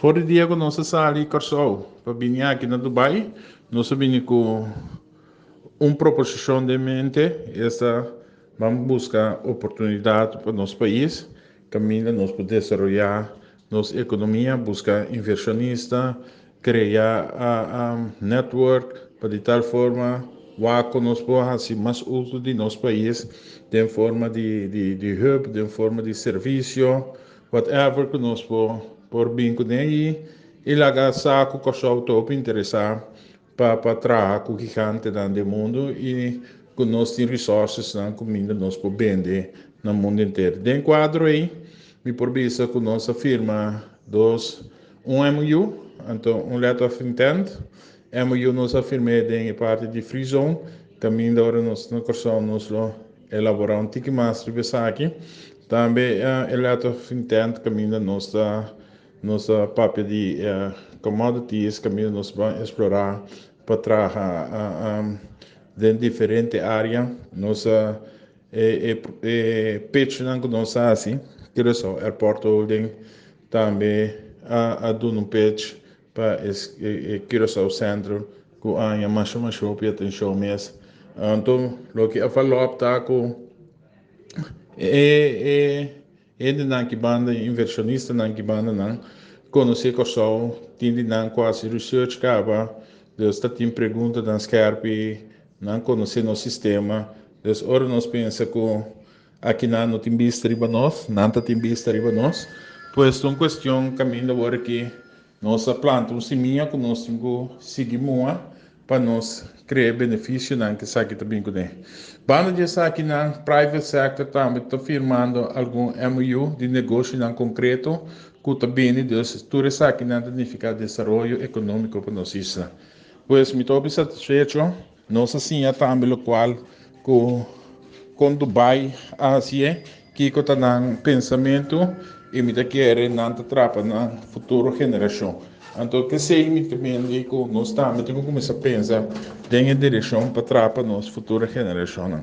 Fora dia que nós saímos Corsol para vir aqui na Dubai, nós vimos com uma proposição de mente, essa vamos buscar oportunidade para nosso país, caminho nós podemos desenvolver nossa economia, buscar inversionista, criar a network para de tal forma que nós podemos fazer mais uso de nosso país, de forma de hub, de forma de serviço, whatever que nós podemos por bem com ele, e lá saco que só estou interessado para trabalhar com gigante do mundo e com nós temos recursos na comida nós podemos vender no mundo inteiro. Dentro quadro aí, me por vista com nossa firma um MOU, então letter of intent, MOU nós afirmamos em parte de free zone, também agora nós na corção nós elaborar tique master aqui, também letter of intent caminho nossa papel de commodities, caminho nós vamos explorar para trabalhar em diferentes áreas, nossa pitch não nós assim, que é só airport holding, também a do um pitch para que só o centro com a mais show e atenção mês, então o que eu falo optar com de nanki banda inversionista nanki banda não conhecer que só tem não quase research cava Deus está tem pergunta dan scarpi não conhecer no sistema Deus ora nós pensa que aqui não tem vista riba nós não tem vista riba nós pois uma questão caminho agora que nossa planta seminha que nós temos seguir para nós criar benefício não que sabe também com ele. Banda de aqui na private sector também está firmando algum MOU de negócio não concreto que também Deus tudo isso aqui não significa desenvolvimento econômico para nós isso. Pois me estou satisfeito, nós assim também o qual com Dubai assim que está no pensamento e me quer não atrapa na futura geração. Então, que sei me também que nós estamos começar a pensar em direção para atrapar nossa futura geração.